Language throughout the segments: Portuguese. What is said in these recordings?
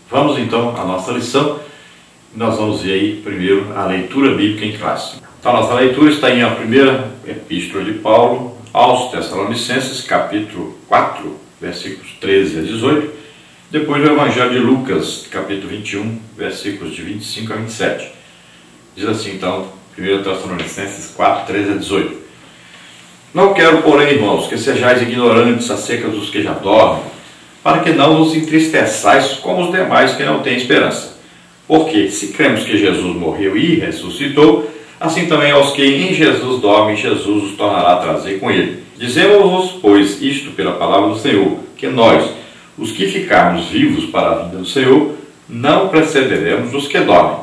Vamos então à nossa lição. Nós vamos ver aí primeiro a leitura bíblica em classe. Então, a nossa leitura está em a primeira epístola de Paulo aos Tessalonicenses, capítulo 4, versículos 13 a 18. Depois o Evangelho de Lucas, capítulo 21, versículos de 25 a 27. Diz assim então, 1 Tessalonicenses 4, 13 a 18. Não quero, porém, irmãos, que sejais ignorantes acerca dos que já dormem, para que não vos entristeçais como os demais que não têm esperança. Porque, se cremos que Jesus morreu e ressuscitou, assim também aos que em Jesus dormem, Jesus os tornará a trazer com ele. Dizemos-vos, pois, isto pela palavra do Senhor, que nós, os que ficarmos vivos para a vinda do Senhor, não precederemos os que dormem.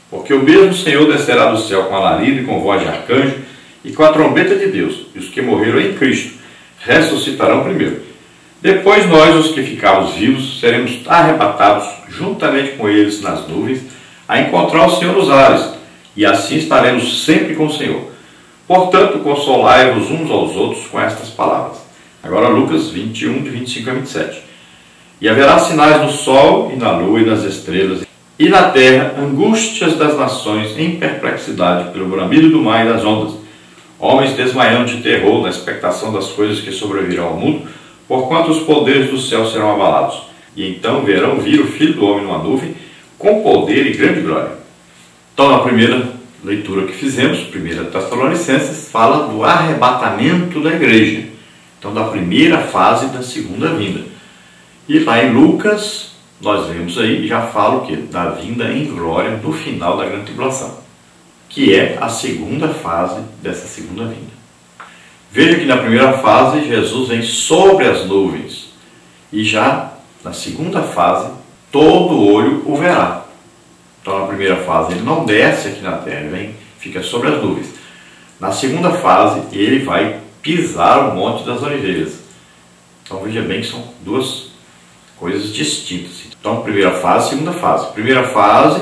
Porque o mesmo Senhor descerá do céu com alarido e com voz de arcanjo e com a trombeta de Deus, e os que morreram em Cristo ressuscitarão primeiro. Depois nós, os que ficarmos vivos, seremos arrebatados juntamente com eles nas nuvens, a encontrar o Senhor nos ares, e assim estaremos sempre com o Senhor. Portanto, consolai-vos uns aos outros com estas palavras. Agora Lucas 21, de 25 a 27. E haverá sinais no sol e na lua e nas estrelas, e na terra angústias das nações em perplexidade pelo bramido do mar e das ondas. Homens desmaiando de terror na expectação das coisas que sobrevirão ao mundo, porquanto os poderes do céu serão abalados. E então verão vir o Filho do Homem numa nuvem, com poder e grande glória. Então, na primeira leitura que fizemos, 1 Tessalonicenses, fala do arrebatamento da igreja. Então, da primeira fase da segunda vinda. E lá em Lucas, nós vemos aí, já fala o quê? Da vinda em glória no final da grande tribulação, que é a segunda fase dessa segunda vinda. Veja que na primeira fase, Jesus vem sobre as nuvens. E já na segunda fase, todo olho o verá. Então, na primeira fase, ele não desce aqui na terra, ele vem, fica sobre as nuvens. Na segunda fase, ele vai pisar o Monte das Oliveiras. Então, veja bem que são duas coisas distintas. Então, primeira fase, segunda fase. Primeira fase,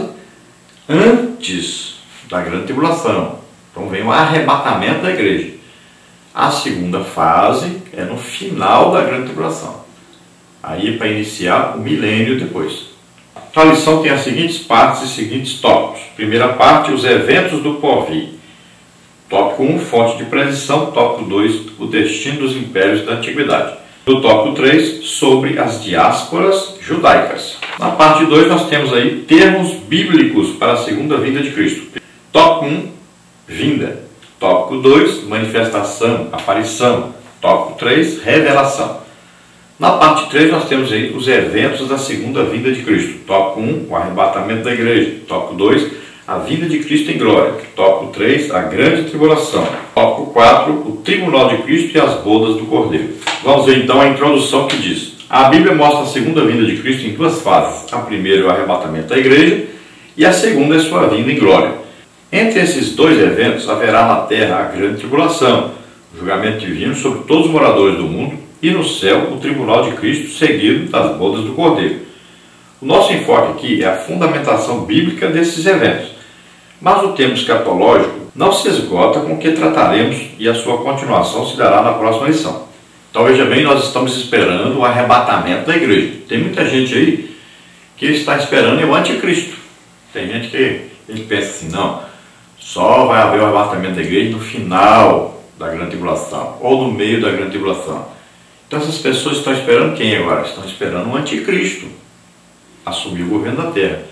antes da grande tribulação. Então, vem o arrebatamento da igreja. A segunda fase é no final da grande tribulação. Aí é para iniciar o milênio depois. Então, a lição tem as seguintes partes e seguintes tópicos. Primeira parte, os eventos do porvir. Tópico 1, fonte de predição. Tópico 2, o destino dos impérios da antiguidade. No tópico 3, sobre as diásporas judaicas. Na parte 2, nós temos aí termos bíblicos para a segunda vinda de Cristo. Tópico 1, vinda. Tópico 2, manifestação, aparição. Tópico 3, revelação. Na parte 3, nós temos aí os eventos da segunda vinda de Cristo. Tópico 1, o arrebatamento da igreja. Tópico 2, a vinda de Cristo em glória. Tópico 3, a grande tribulação. Tópico 4, o tribunal de Cristo e as bodas do Cordeiro. Vamos ver então a introdução que diz: a Bíblia mostra a segunda vinda de Cristo em duas fases. A primeira é o arrebatamento da igreja e a segunda é sua vinda em glória. Entre esses dois eventos haverá na terra a grande tribulação, o julgamento divino sobre todos os moradores do mundo, e no céu o tribunal de Cristo, seguido das bodas do Cordeiro. O nosso enfoque aqui é a fundamentação bíblica desses eventos, mas o tema escatológico não se esgota com o que trataremos e a sua continuação se dará na próxima lição. Então veja bem, nós estamos esperando o arrebatamento da igreja. Tem muita gente aí que está esperando o anticristo. Tem gente que ele pensa assim, não, só vai haver o arrebatamento da igreja no final da grande tribulação, ou no meio da grande tribulação. Então essas pessoas estão esperando quem agora? Estão esperando o anticristo assumir o governo da terra.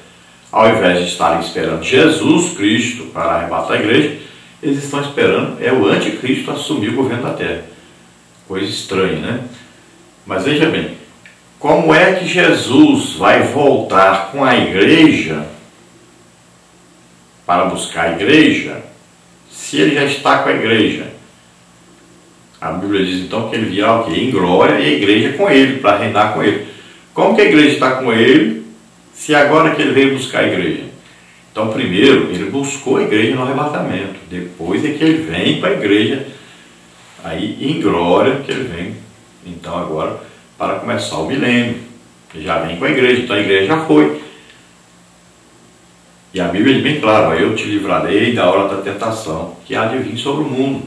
Ao invés de estarem esperando Jesus Cristo para arrebatar a igreja, eles estão esperando o anticristo assumir o governo da terra. Coisa estranha, né? Mas veja bem, como é que Jesus vai voltar com a igreja para buscar a igreja, se ele já está com a igreja? A Bíblia diz então que ele virá o quê? Em glória, e a igreja com ele, para reinar com ele. Como que a igreja está com ele, se agora que ele veio buscar a igreja? Então, primeiro, ele buscou a igreja no arrebatamento. Depois é que ele vem para a igreja, aí em glória que ele vem, então agora, para começar o milênio. Ele já vem com a igreja, então a igreja já foi. E a Bíblia é bem clara: eu te livrarei da hora da tentação que há de vir sobre o mundo.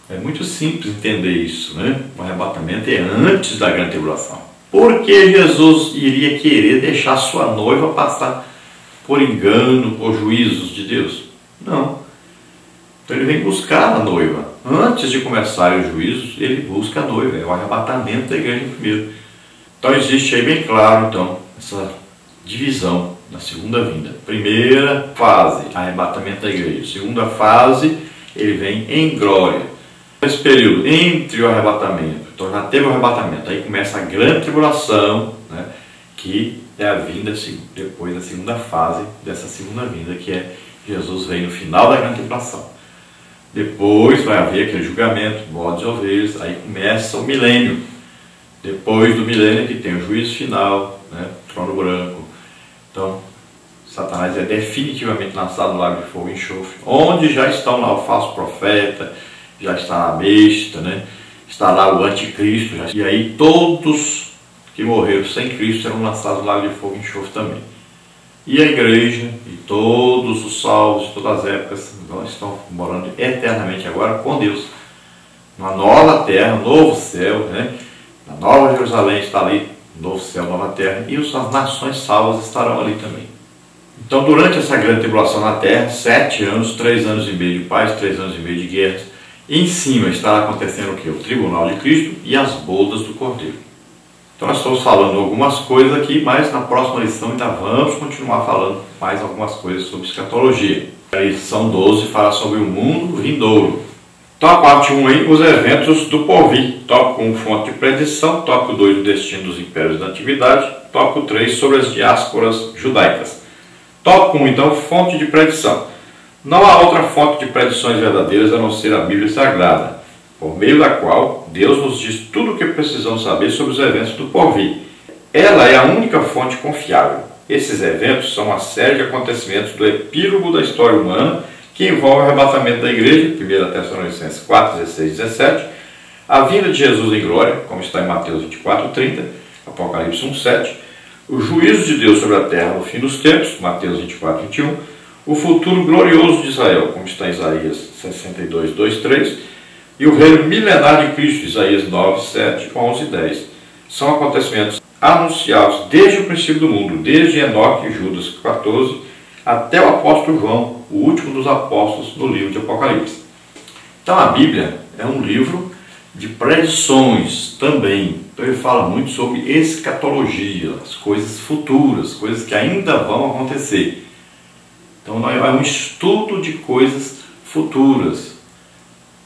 É muito simples entender isso, né? O arrebatamento é antes da grande tribulação. Por que Jesus iria querer deixar sua noiva passar por engano, por juízos de Deus? Não. Então ele vem buscar a noiva. Antes de começar os juízos, ele busca a noiva. É o arrebatamento da igreja primeiro. Então existe aí bem claro, então, essa divisão na segunda vinda. Primeira fase, arrebatamento da igreja. Segunda fase, ele vem em glória. Nesse período entre o arrebatamento, então já teve o arrebatamento, aí começa a grande tribulação, né, que é a vinda depois da segunda fase dessa segunda vinda, que é Jesus vem no final da grande tribulação. Depois vai haver aquele julgamento, bodes e ovelhas, aí começa o milênio. Depois do milênio que tem o juízo final, né, trono branco. Então, Satanás é definitivamente lançado no lago de fogo e enxofre, onde já estão lá o falso profeta, já está a besta, né? Está lá o anticristo, e aí todos que morreram sem Cristo serão lançados no lago de fogo e enxofre também. E a igreja, e todos os salvos de todas as épocas, estão morando eternamente agora com Deus. Uma nova terra, um novo céu, né? A nova Jerusalém está ali, novo céu, nova terra, e as nações salvas estarão ali também. Então, durante essa grande tribulação na terra, 7 anos, 3 anos e meio de paz, 3 anos e meio de guerras, em cima está acontecendo o que? O tribunal de Cristo e as bodas do Cordeiro. Então nós estamos falando algumas coisas aqui, mas na próxima lição ainda vamos continuar falando mais algumas coisas sobre escatologia. A lição 12 fala sobre o mundo vindouro. Então a parte 1 aí, os eventos do porvir. Tópico 1, fonte de predição. Tópico 2, o destino dos impérios da antiguidade. Tópico 3, sobre as diásporas judaicas. Tópico 1, então, fonte de predição. Não há outra fonte de predições verdadeiras a não ser a Bíblia Sagrada, por meio da qual Deus nos diz tudo o que precisamos saber sobre os eventos do porvir. Ela é a única fonte confiável. Esses eventos são uma série de acontecimentos do epílogo da história humana que envolve o arrebatamento da igreja, 1 Tessalonicenses 4, 16 e 17, a vinda de Jesus em glória, como está em Mateus 24, 30, Apocalipse 1, 7, o juízo de Deus sobre a terra no fim dos tempos, Mateus 24, 21, o futuro glorioso de Israel, como está em Isaías 62, 2, 3, e o reino milenar de Cristo, Isaías 9, 7, 11 e 10. São acontecimentos anunciados desde o princípio do mundo, desde Enoque e Judas 14, até o apóstolo João, o último dos apóstolos, no livro de Apocalipse. Então a Bíblia é um livro de predições também. Então ele fala muito sobre escatologia, as coisas futuras, coisas que ainda vão acontecer. Então é um estudo de coisas futuras.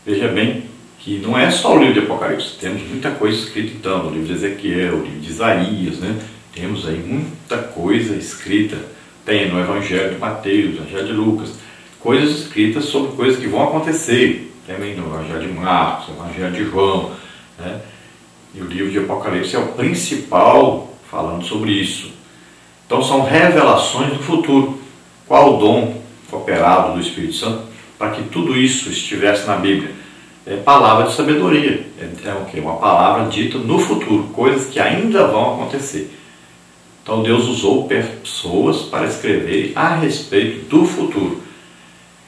Veja bem que não é só o livro de Apocalipse, temos muita coisa escrita então, no livro de Ezequiel, no livro de Isaías, né? Temos aí muita coisa escrita, tem no Evangelho de Mateus, no Evangelho de Lucas, coisas escritas sobre coisas que vão acontecer, também no Evangelho de Marcos, no Evangelho de João, né? E o livro de Apocalipse é o principal falando sobre isso. Então são revelações do futuro. Qual o dom operado do Espírito Santo para que tudo isso estivesse na Bíblia? É palavra de sabedoria, é o quê? Uma palavra dita no futuro, coisas que ainda vão acontecer. Então Deus usou pessoas para escreverem a respeito do futuro.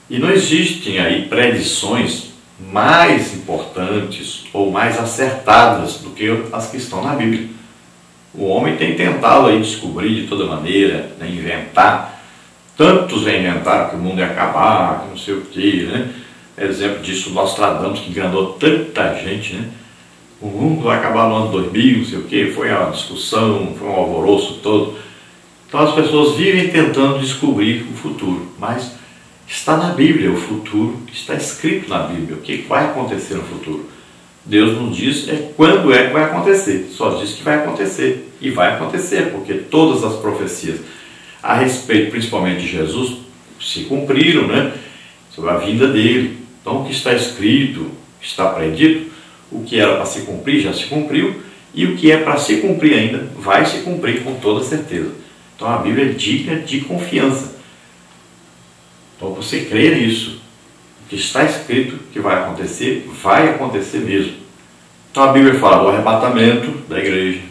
E não existem aí predições mais importantes ou mais acertadas do que as que estão na Bíblia. O homem tem tentado aí descobrir de toda maneira, né, inventar. Tantos já inventaram que o mundo ia acabar, que não sei o que, né? Exemplo disso, Nostradamus, que enganou tanta gente, né? O mundo vai acabar no ano 2000, não sei o que, foi uma discussão, foi um alvoroço todo. Então as pessoas vivem tentando descobrir o futuro, mas está na Bíblia, o futuro está escrito na Bíblia, o que vai acontecer no futuro. Deus não diz quando é que vai acontecer, só diz que vai acontecer, e vai acontecer, porque todas as profecias a respeito principalmente de Jesus se cumpriram, né? Sobre a vinda dele. Então o que está escrito, está predito, o que era para se cumprir já se cumpriu, e o que é para se cumprir ainda vai se cumprir com toda certeza. Então a Bíblia é digna de confiança. Então você crê nisso, o que está escrito que vai acontecer mesmo. Então a Bíblia fala do arrebatamento da igreja,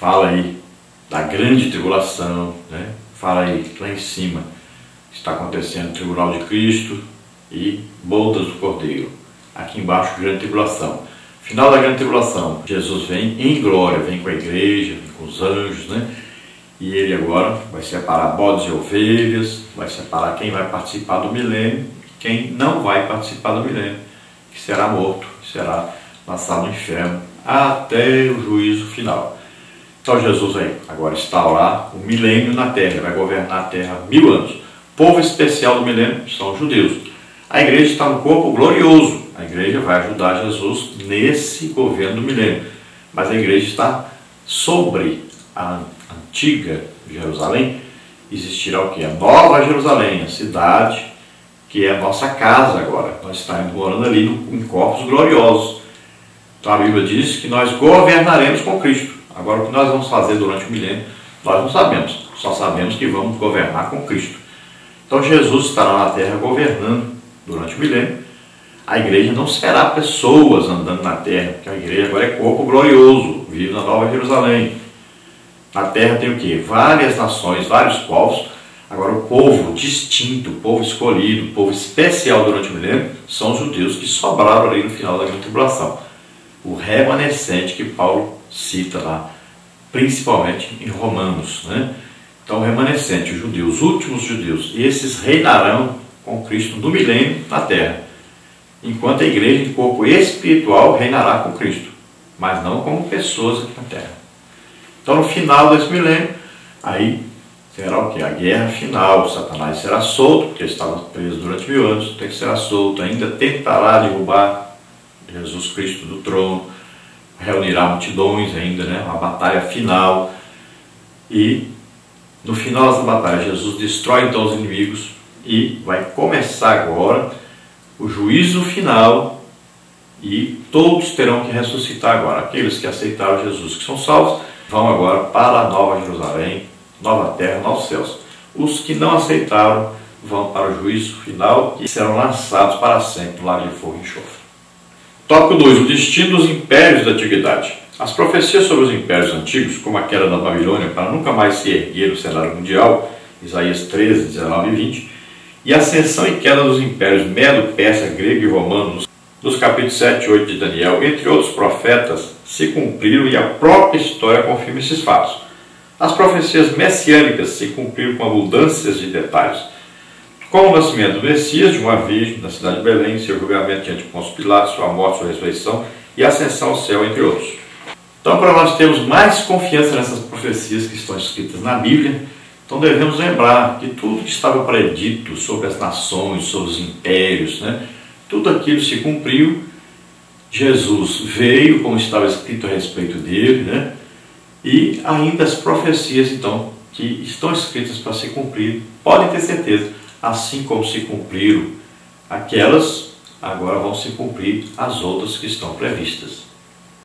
fala aí da grande tribulação, né? Fala aí lá em cima, está acontecendo o tribunal de Cristo e bodas do Cordeiro. Aqui embaixo, grande tribulação. Final da grande tribulação, Jesus vem em glória, vem com a igreja, vem com os anjos, né? E ele agora vai separar bodes e ovelhas, vai separar quem vai participar do milênio e quem não vai participar do milênio, que será morto, que será lançado no inferno até o juízo final. Então Jesus vai agora instaurar o milênio na terra, vai governar a terra 1000 anos. O povo especial do milênio são os judeus. A igreja está no corpo glorioso. A igreja vai ajudar Jesus nesse governo do milênio. Mas a igreja está sobre a antiga Jerusalém. Existirá o que? A nova Jerusalém, a cidade que é a nossa casa agora. Nós estamos morando ali em corpos gloriosos. Então a Bíblia diz que nós governaremos com Cristo. Agora o que nós vamos fazer durante o milênio, nós não sabemos. Só sabemos que vamos governar com Cristo. Então Jesus estará na terra governando durante o milênio. A igreja não será pessoas andando na terra, porque a igreja agora é corpo glorioso, vive na Nova Jerusalém. Na terra tem o quê? Várias nações, vários povos. Agora o povo distinto, o povo escolhido, o povo especial durante o milênio, são os judeus que sobraram ali no final da grande tribulação. O remanescente que Paulo cita lá, principalmente em Romanos, né? Então o remanescente, os judeus, os últimos judeus, esses reinarão com Cristo no milênio na terra, enquanto a igreja em corpo espiritual reinará com Cristo, mas não como pessoas aqui na terra. Então no final desse milênio, aí será o que? A guerra final. Satanás será solto, porque estava preso durante 1000 anos, tem que ser solto, ainda tentará derrubar Jesus Cristo do trono, reunirá multidões ainda, né? Uma batalha final, e no final dessa batalha Jesus destrói então os inimigos e vai começar agora o juízo final, e todos terão que ressuscitar agora. Aqueles que aceitaram Jesus, que são salvos, vão agora para a Nova Jerusalém, nova terra, novos céus. Os que não aceitaram vão para o juízo final e serão lançados para sempre no lago de fogo e enxofre. Tópico 2. O destino dos impérios da antiguidade. As profecias sobre os impérios antigos, como a queda da Babilônia para nunca mais se erguer no cenário mundial, Isaías 13, 19 e 20, e a ascensão e queda dos impérios medo, persa, grego e romano, dos capítulos 7 e 8 de Daniel, entre outros profetas, se cumpriram, e a própria história confirma esses fatos. As profecias messiânicas se cumpriram com abundâncias de detalhes, como o nascimento do Messias, de uma virgem, na cidade de Belém, seu julgamento diante de Pôncio Pilatos, sua morte, sua ressurreição e a ascensão ao céu, entre outros. Então, para nós termos mais confiança nessas profecias que estão escritas na Bíblia, então devemos lembrar que tudo que estava predito sobre as nações, sobre os impérios, né, tudo aquilo se cumpriu. Jesus veio, como estava escrito a respeito dele, né, e ainda as profecias, então, que estão escritas para se cumprir, podem ter certeza, assim como se cumpriram aquelas, agora vão se cumprir as outras que estão previstas.